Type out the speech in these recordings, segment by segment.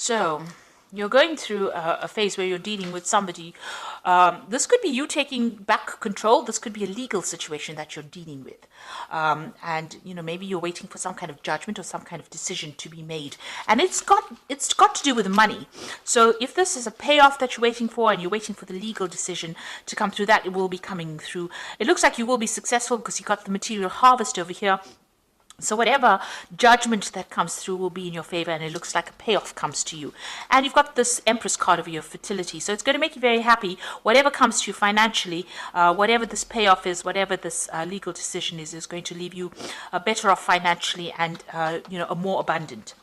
So you're going through a phase where you're dealing with somebody. This could be you taking back control. This could be a legal situation that you're dealing with. And maybe you're waiting for some kind of judgment or some kind of decision to be made. And it's got to do with money. So if this is a payoff that you're waiting for and you're waiting for the legal decision to come through, that it will be coming through. It looks like you will be successful because you got the material harvest over here. So whatever judgment that comes through will be in your favor, and it looks like a payoff comes to you. And you've got this Empress card over your fertility, so it's going to make you very happy. Whatever comes to you financially, whatever this payoff is, whatever this legal decision is going to leave you better off financially and a more abundant.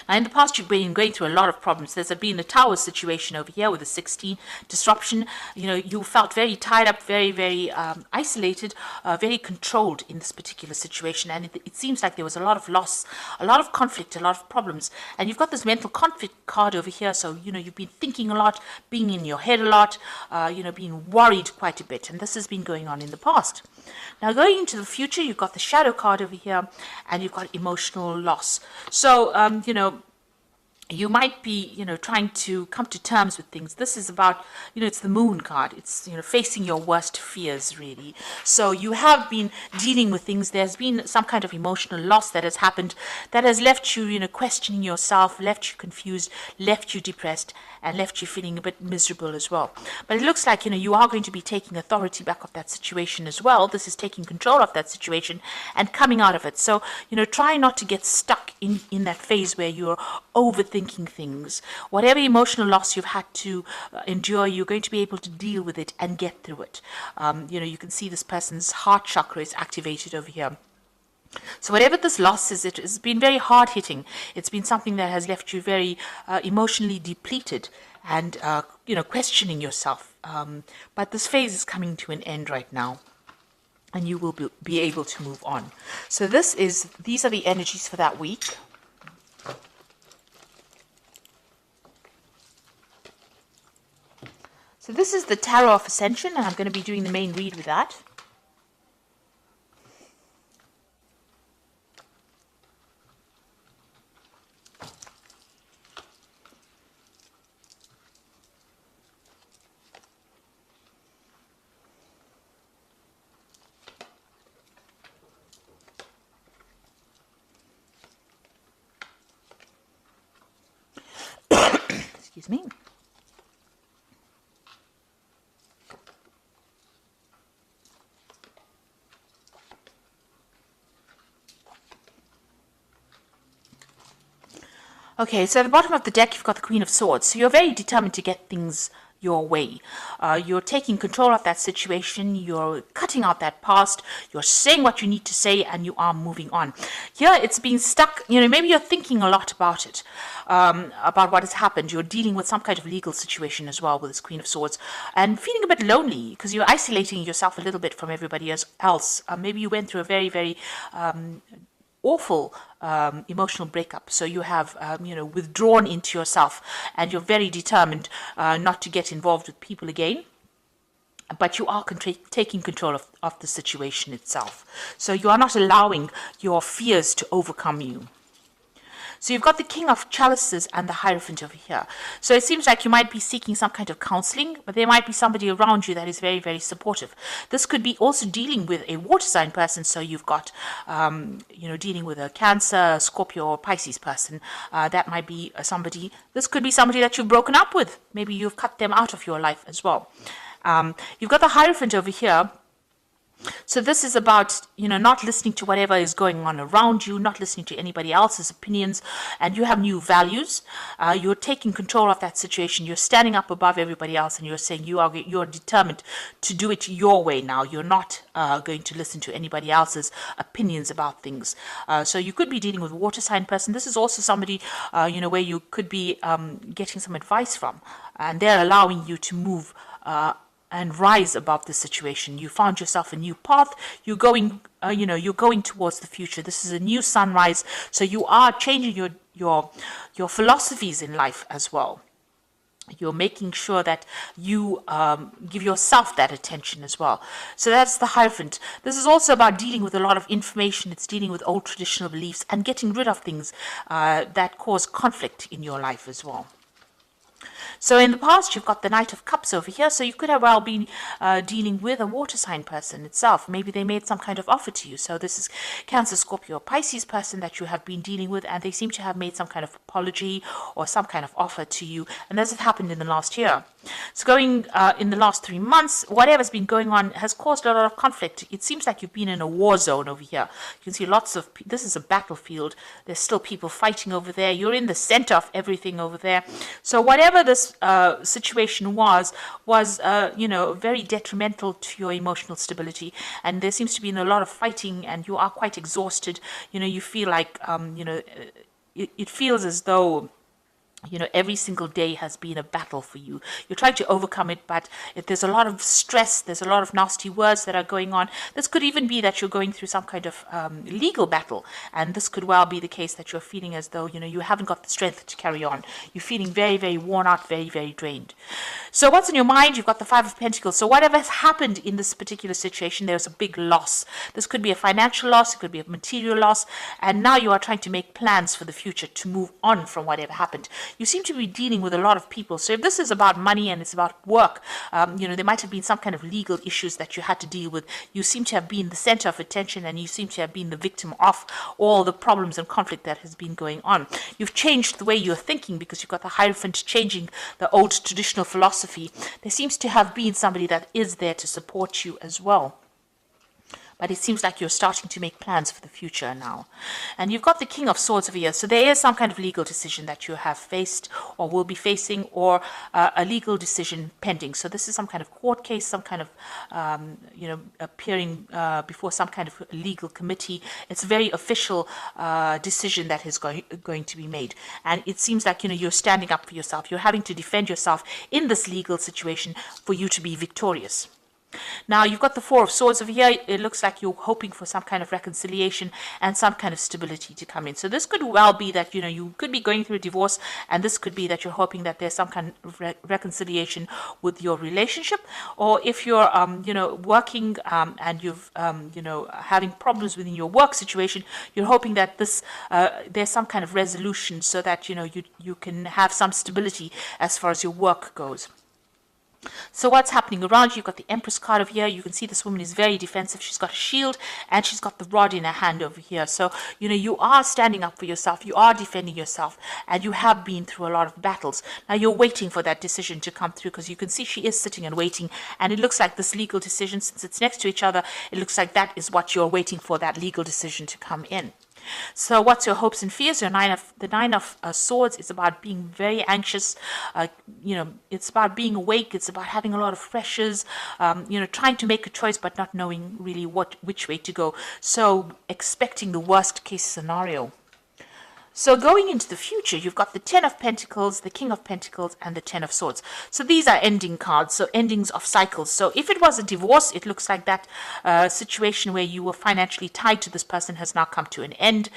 Now, in the past, you've been going through a lot of problems. There's been a tower situation over here with a 16 disruption. You felt very tied up, very, very isolated, very controlled in this particular situation. And it seems like there was a lot of loss, a lot of conflict, a lot of problems. And you've got this mental conflict card over here. So, you've been thinking a lot, being in your head a lot, being worried quite a bit. And this has been going on in the past. Now, going into the future, you've got the shadow card over here, and you've got emotional loss. So, you might be, trying to come to terms with things. This is about, it's the moon card. It's, facing your worst fears, really. So you have been dealing with things. There's been some kind of emotional loss that has happened that has left you, questioning yourself, left you confused, left you depressed, and left you feeling a bit miserable as well. But it looks like, you are going to be taking authority back of that situation as well. This is taking control of that situation and coming out of it. So, try not to get stuck in that phase where you're overthinking things. Whatever emotional loss you've had to endure, you're going to be able to deal with it and get through it. You can see this person's heart chakra is activated over here. So whatever this loss is, it has been very hard-hitting. It's been something that has left you very emotionally depleted and, questioning yourself. But this phase is coming to an end right now, and you will be able to move on. So these are the energies for that week. So this is the Tarot of Ascension, and I'm going to be doing the main read with that. Excuse me. Okay, so at the bottom of the deck, you've got the Queen of Swords. So you're very determined to get things your way. You're taking control of that situation. You're cutting out that past. You're saying what you need to say, and you are moving on. Here, it's being stuck. Maybe you're thinking a lot about it, about what has happened. You're dealing with some kind of legal situation as well with this Queen of Swords, and feeling a bit lonely because you're isolating yourself a little bit from everybody else. Maybe you went through a very, very awful emotional breakup. So you have, withdrawn into yourself, and you're very determined not to get involved with people again. But you are taking control of the situation itself. So you are not allowing your fears to overcome you. So you've got the King of Chalices and the Hierophant over here. So it seems like you might be seeking some kind of counseling, but there might be somebody around you that is very, very supportive. This could be also dealing with a water sign person. So you've got, dealing with a Cancer, Scorpio, or Pisces person. That might be somebody. This could be somebody that you've broken up with. Maybe you've cut them out of your life as well. You've got the Hierophant over here. So this is about, not listening to whatever is going on around you, not listening to anybody else's opinions, and you have new values. You're taking control of that situation. You're standing up above everybody else, and you're saying you're determined to do it your way now. You're not going to listen to anybody else's opinions about things. So you could be dealing with a water sign person. This is also somebody, where you could be getting some advice from, and they're allowing you to move and rise above the situation. You found yourself a new path. You're going, you're going towards the future. This is a new sunrise. So you are changing your philosophies in life as well. You're making sure that you give yourself that attention as well. So that's the Hierophant. This is also about dealing with a lot of information. It's dealing with old traditional beliefs and getting rid of things that cause conflict in your life as well. So in the past, you've got the Knight of Cups over here. So you could have well been dealing with a water sign person itself. Maybe they made some kind of offer to you. So this is Cancer, Scorpio, Pisces person that you have been dealing with, and they seem to have made some kind of apology or some kind of offer to you. And this has happened in the last year. So going in the last 3 months, whatever's been going on has caused a lot of conflict. It seems like you've been in a war zone over here. You can see lots of, this is a battlefield. There's still people fighting over there. You're in the center of everything over there. So whatever this situation was very detrimental to your emotional stability. And there seems to be a lot of fighting, and you are quite exhausted. You feel like, it feels as though every single day has been a battle for you. You're trying to overcome it, but there's a lot of stress, there's a lot of nasty words that are going on. This could even be that you're going through some kind of legal battle, and this could well be the case that you're feeling as though, you haven't got the strength to carry on. You're feeling very, very worn out, very, very drained. So what's in your mind? You've got the Five of Pentacles. So whatever has happened in this particular situation, there's a big loss. This could be a financial loss, it could be a material loss, and now you are trying to make plans for the future to move on from whatever happened. You seem to be dealing with a lot of people. So if this is about money and it's about work, there might have been some kind of legal issues that you had to deal with. You seem to have been the center of attention, and you seem to have been the victim of all the problems and conflict that has been going on. You've changed the way you're thinking because you've got the Hierophant changing the old traditional philosophy. There seems to have been somebody that is there to support you as well. But it seems like you're starting to make plans for the future now. And you've got the King of Swords over here. So there is some kind of legal decision that you have faced or will be facing, or a legal decision pending. So this is some kind of court case, some kind of, appearing before some kind of legal committee. It's a very official decision that is going to be made. And it seems like, you're standing up for yourself. You're having to defend yourself in this legal situation for you to be victorious. Now, you've got the Four of Swords over here. It looks like you're hoping for some kind of reconciliation and some kind of stability to come in. So this could well be that, you could be going through a divorce, and this could be that you're hoping that there's some kind of reconciliation with your relationship. Or if you're, working and you've, having problems within your work situation, you're hoping that there's some kind of resolution so that, you can have some stability as far as your work goes. So what's happening around you? You've got the Empress card over here. You can see this woman is very defensive. She's got a shield and she's got the rod in her hand over here. So, you are standing up for yourself. You are defending yourself, and you have been through a lot of battles. Now you're waiting for that decision to come through, because you can see she is sitting and waiting. And it looks like this legal decision, since it's next to each other, it looks like that is what you're waiting for, that legal decision to come in. So what's your hopes and fears? The Nine of Swords is about being very anxious. It's about being awake. It's about having a lot of pressures, trying to make a choice but not knowing really which way to go. So expecting the worst case scenario. So going into the future, you've got the Ten of Pentacles, the King of Pentacles, and the Ten of Swords. So these are ending cards, so endings of cycles. So if it was a divorce, it looks like that situation where you were financially tied to this person has now come to an end.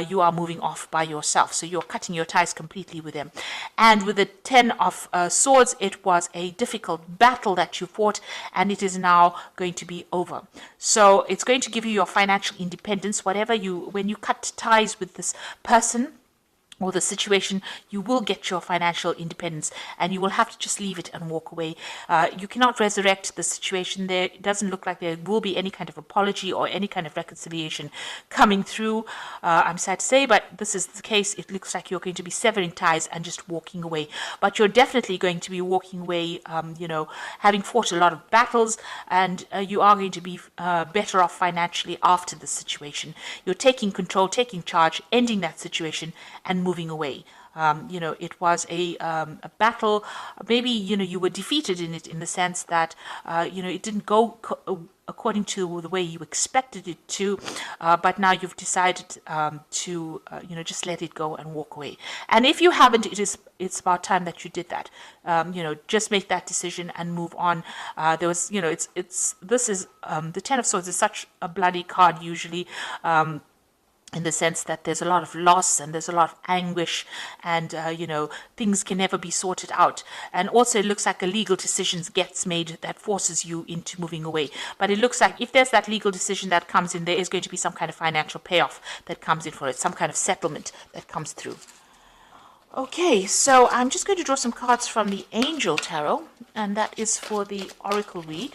You are moving off by yourself. So you're cutting your ties completely with them. And with the Ten of Swords, it was a difficult battle that you fought, and it is now going to be over. So it's going to give you your financial independence. When you cut ties with this person or the situation, you will get your financial independence, and you will have to just leave it and walk away. You cannot resurrect the situation there. It doesn't look like there will be any kind of apology or any kind of reconciliation coming through. I'm sad to say, but this is the case. It looks like you're going to be severing ties and just walking away. But you're definitely going to be walking away, having fought a lot of battles, and you are going to be better off financially after this situation. You're taking control, taking charge, ending that situation, and moving away. It was a battle. Maybe, you were defeated in it, in the sense that, it didn't go according to the way you expected it to, but now you've decided to, just let it go and walk away. And if you haven't, it's about time that you did that. Just make that decision and move on. The Ten of Swords is such a bloody card usually. in the sense that there's a lot of loss and there's a lot of anguish, and things can never be sorted out. And also it looks like a legal decision gets made that forces you into moving away. But it looks like if there's that legal decision that comes in, there is going to be some kind of financial payoff that comes in for it, some kind of settlement that comes through. Okay, so I'm just going to draw some cards from the Angel Tarot, and that is for the Oracle read.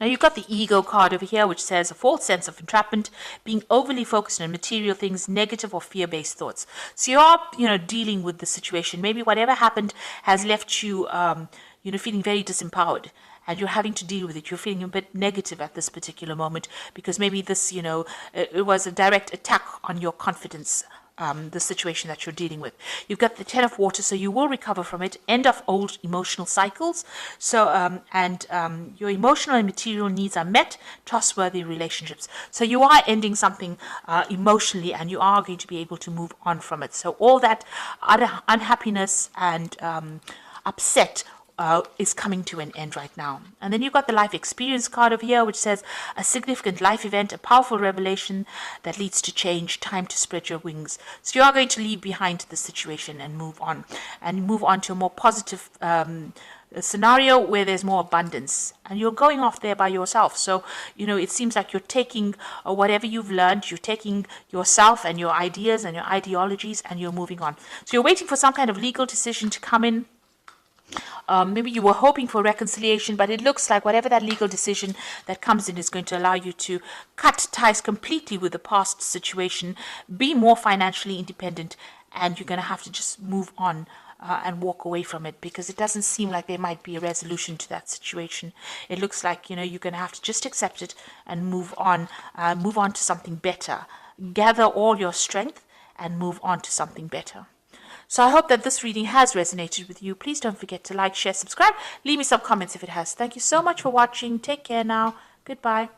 Now you've got the ego card over here, which says a false sense of entrapment, being overly focused on material things, negative or fear-based thoughts. So you are, dealing with the situation. Maybe whatever happened has left you, feeling very disempowered, and you're having to deal with it. You're feeling a bit negative at this particular moment because maybe this, it was a direct attack on your confidence. The situation that you're dealing with. You've got the Ten of Water, so you will recover from it. End of old emotional cycles. So, your emotional and material needs are met. Trustworthy relationships. So you are ending something emotionally, and you are going to be able to move on from it. So all that unhappiness and upset is coming to an end right now. And then you've got the life experience card over here, which says a significant life event, a powerful revelation that leads to change, time to spread your wings. So you are going to leave behind the situation and move on to a more positive scenario where there's more abundance, and you're going off there by yourself. So it seems like you're taking whatever you've learned, you're taking yourself and your ideas and your ideologies, and you're moving on. So you're waiting for some kind of legal decision to come in. Maybe you were hoping for reconciliation, but it looks like whatever that legal decision that comes in is going to allow you to cut ties completely with the past situation, be more financially independent, and you're going to have to just move on and walk away from it, because it doesn't seem like there might be a resolution to that situation. It looks like you're going to have to just accept it and move on to something better. Gather all your strength and move on to something better. So I hope that this reading has resonated with you. Please don't forget to like, share, subscribe. Leave me some comments if it has. Thank you so much for watching. Take care now. Goodbye.